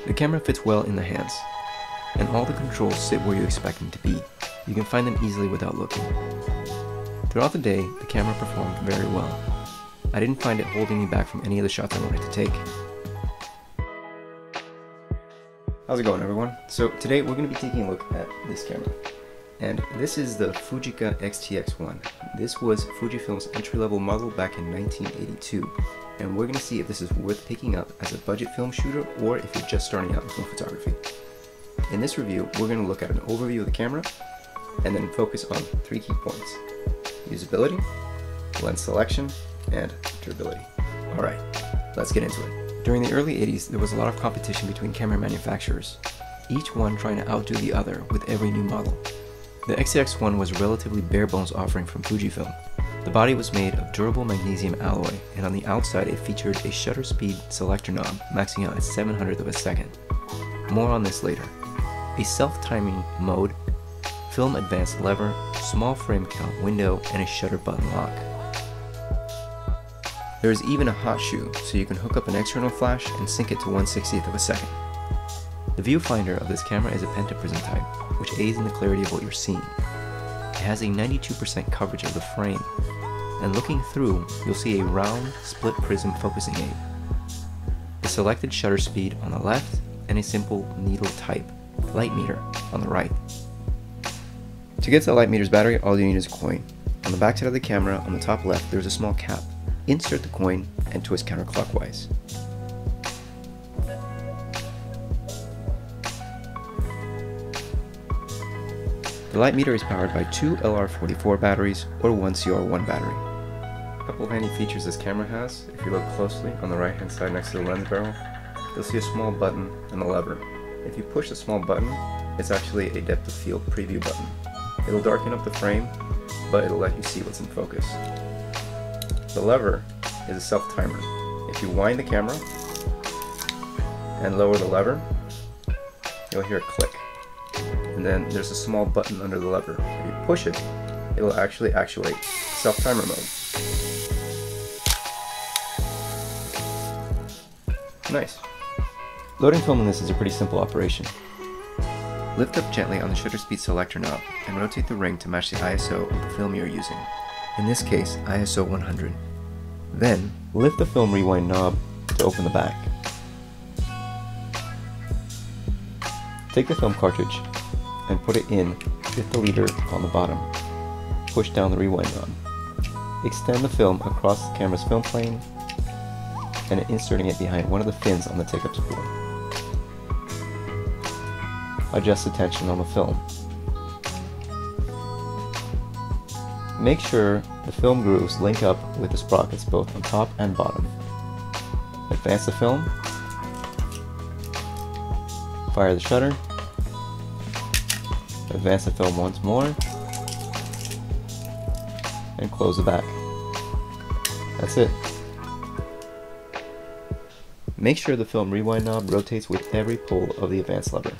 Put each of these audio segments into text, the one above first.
The camera fits well in the hands, and all the controls sit where you expect them to be. You can find them easily without looking. Throughout the day, the camera performed very well. I didn't find it holding me back from any of the shots I wanted to take. How's it going, everyone? So today we're going to be taking a look at this camera. And this is the Fujica STX-1. This was Fujifilm's entry-level model back in 1982. And we're going to see if this is worth picking up as a budget film shooter or if you're just starting out in film photography. In this review, we're going to look at an overview of the camera and then focus on 3 key points: usability, lens selection, and durability. Alright, let's get into it. During the early 80s, there was a lot of competition between camera manufacturers, each one trying to outdo the other with every new model. The STX-1 was a relatively bare-bones offering from Fujifilm. The body was made of durable magnesium alloy, and on the outside it featured a shutter speed selector knob maxing out at 700th of a second. More on this later. A self-timing mode, film advanced lever, small frame count window, and a shutter button lock. There is even a hot shoe, so you can hook up an external flash and sync it to 1/60th of a second. The viewfinder of this camera is a pentaprism type, which aids in the clarity of what you're seeing. It has a 92% coverage of the frame, and looking through, you'll see a round, split prism focusing aid. The selected shutter speed on the left, and a simple needle type light meter on the right. To get to the light meter's battery, all you need is a coin. On the back side of the camera, on the top left, there's a small cap. Insert the coin and twist counterclockwise. The light meter is powered by 2 LR44 batteries or 1 CR1 battery. A couple of handy features this camera has: if you look closely on the right hand side next to the lens barrel, you'll see a small button and a lever. If you push the small button, it's actually a depth of field preview button. It'll darken up the frame, but it'll let you see what's in focus. The lever is a self-timer. If you wind the camera and lower the lever, you'll hear a click. And then there's a small button under the lever. If you push it, it'll actually actuate self-timer mode. Nice. Loading film in this is a pretty simple operation. Lift up gently on the shutter speed selector knob and rotate the ring to match the ISO of the film you're using. In this case, ISO 100. Then, lift the film rewind knob to open the back. Take the film cartridge and put it in with the leader on the bottom. Push down the rewind knob. Extend the film across the camera's film plane and inserting it behind one of the fins on the take-up spool. Adjust the tension on the film. Make sure the film grooves link up with the sprockets both on top and bottom. Advance the film. Fire the shutter. Advance the film once more. And close the back. That's it. Make sure the film rewind knob rotates with every pull of the advance lever.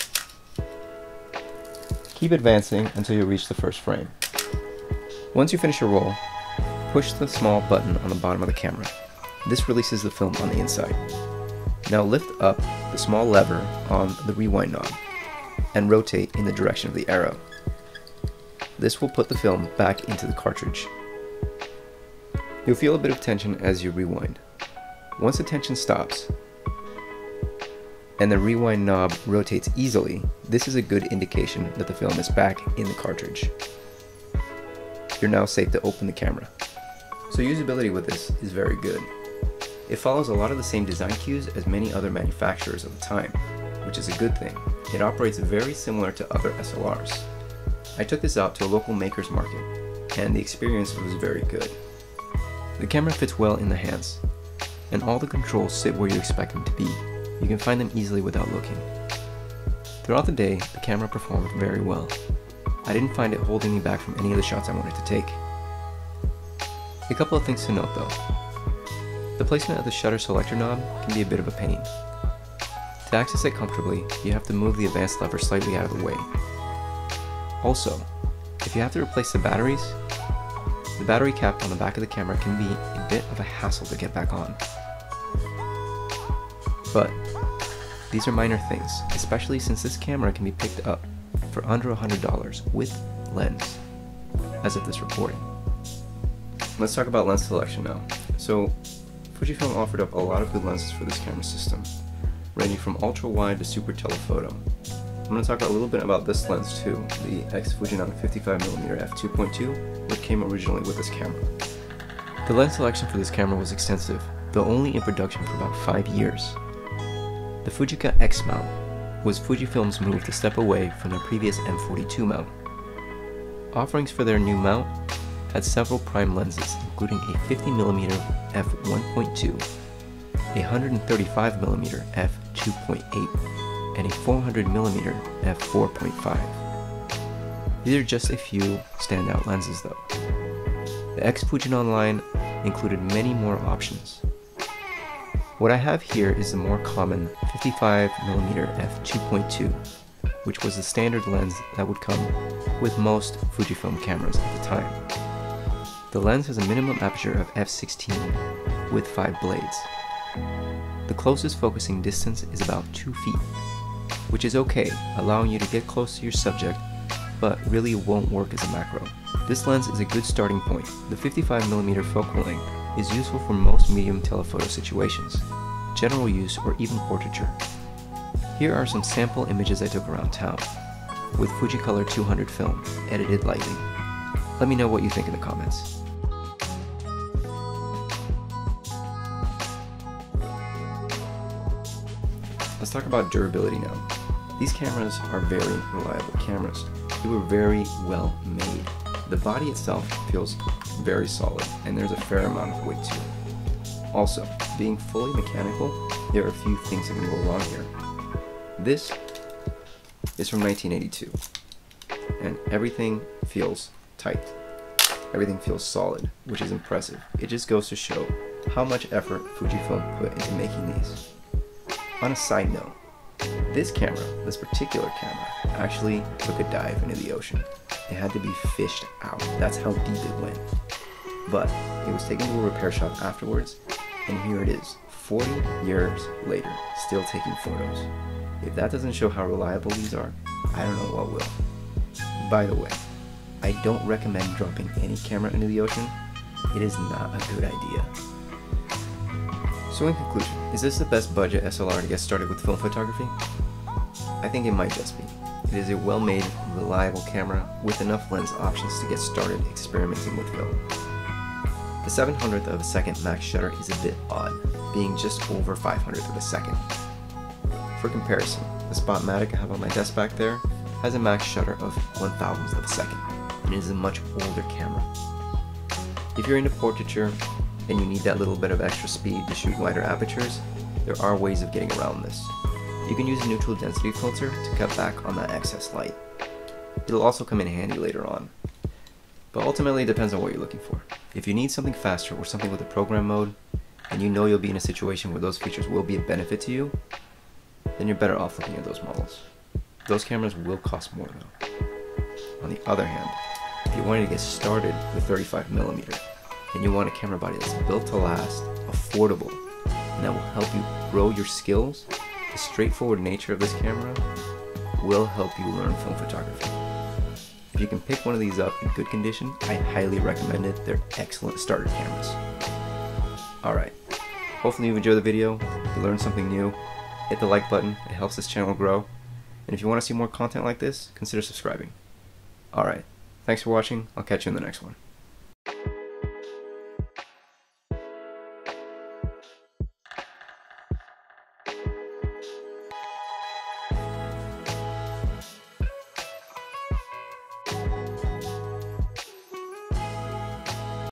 Keep advancing until you reach the first frame. Once you finish your roll, push the small button on the bottom of the camera. This releases the film on the inside. Now lift up the small lever on the rewind knob and rotate in the direction of the arrow. This will put the film back into the cartridge. You'll feel a bit of tension as you rewind. Once the tension stops and the rewind knob rotates easily, this is a good indication that the film is back in the cartridge. You're now safe to open the camera. So usability with this is very good. It follows a lot of the same design cues as many other manufacturers of the time, which is a good thing. It operates very similar to other SLRs. I took this out to a local maker's market, and the experience was very good. The camera fits well in the hands, and all the controls sit where you expect them to be. You can find them easily without looking. Throughout the day, the camera performed very well. I didn't find it holding me back from any of the shots I wanted to take. A couple of things to note though. The placement of the shutter selector knob can be a bit of a pain. To access it comfortably, you have to move the advanced lever slightly out of the way. Also, if you have to replace the batteries, the battery cap on the back of the camera can be a bit of a hassle to get back on. But These are minor things, especially since this camera can be picked up for under $100 with lens, as of this recording. Let's talk about lens selection now. So, Fujifilm offered up a lot of good lenses for this camera system, ranging from ultra wide to super telephoto. I'm going to talk a little bit about this lens too, the Fujinon 55mm f2.2, which came originally with this camera. The lens selection for this camera was extensive, though only in production for about 5 years. The Fujica X mount was Fujifilm's move to step away from their previous M42 mount. Offerings for their new mount had several prime lenses, including a 50mm f1.2, a 135mm f2.8, and a 400mm f4.5. These are just a few standout lenses though. The X Fujinon line included many more options. What I have here is the more common 55mm f2.2, which was the standard lens that would come with most Fujifilm cameras at the time. The lens has a minimum aperture of f16 with 5 blades. The closest focusing distance is about 2 feet, which is okay, allowing you to get close to your subject, but really won't work as a macro. This lens is a good starting point. The 55mm focal length is useful for most medium telephoto situations, general use, or even portraiture. Here are some sample images I took around town, with Fujicolor 200 film, edited lightly. Let me know what you think in the comments. Let's talk about durability now. These cameras are very reliable cameras. They were very well made. The body itself feels very solid, and there's a fair amount of weight to it. Also, being fully mechanical, there are a few things that can go wrong here. This is from 1982, and everything feels tight. Everything feels solid, which is impressive. It just goes to show how much effort Fujifilm put into making these. On a side note, this particular camera, actually took a dive into the ocean. It had to be fished out. That's how deep it went. But it was taken to a repair shop afterwards, and here it is, 40 years later, still taking photos. If that doesn't show how reliable these are, I don't know what will. By the way, I don't recommend dropping any camera into the ocean. It is not a good idea. So in conclusion, is this the best budget SLR to get started with film photography? I think it might just be. It is a well-made, reliable camera with enough lens options to get started experimenting with film. The 700th of a second max shutter is a bit odd, being just over 500th of a second. For comparison, the Spotmatic I have on my desk back there has a max shutter of 1,000th of a second, and it is a much older camera. If you're into portraiture and you need that little bit of extra speed to shoot wider apertures, there are ways of getting around this. You can use a neutral density filter to cut back on that excess light. It'll also come in handy later on. But ultimately it depends on what you're looking for. If you need something faster or something with a program mode, and you know you'll be in a situation where those features will be a benefit to you, then you're better off looking at those models. Those cameras will cost more though. On the other hand, if you wanted to get started with 35mm, and you want a camera body that's built to last, affordable, and that will help you grow your skills, the straightforward nature of this camera will help you learn film photography. If you can pick one of these up in good condition, I highly recommend it. They're excellent starter cameras. Alright, hopefully you enjoyed the video, you learned something new. Hit the like button, it helps this channel grow. And if you want to see more content like this, consider subscribing. Alright, thanks for watching, I'll catch you in the next one.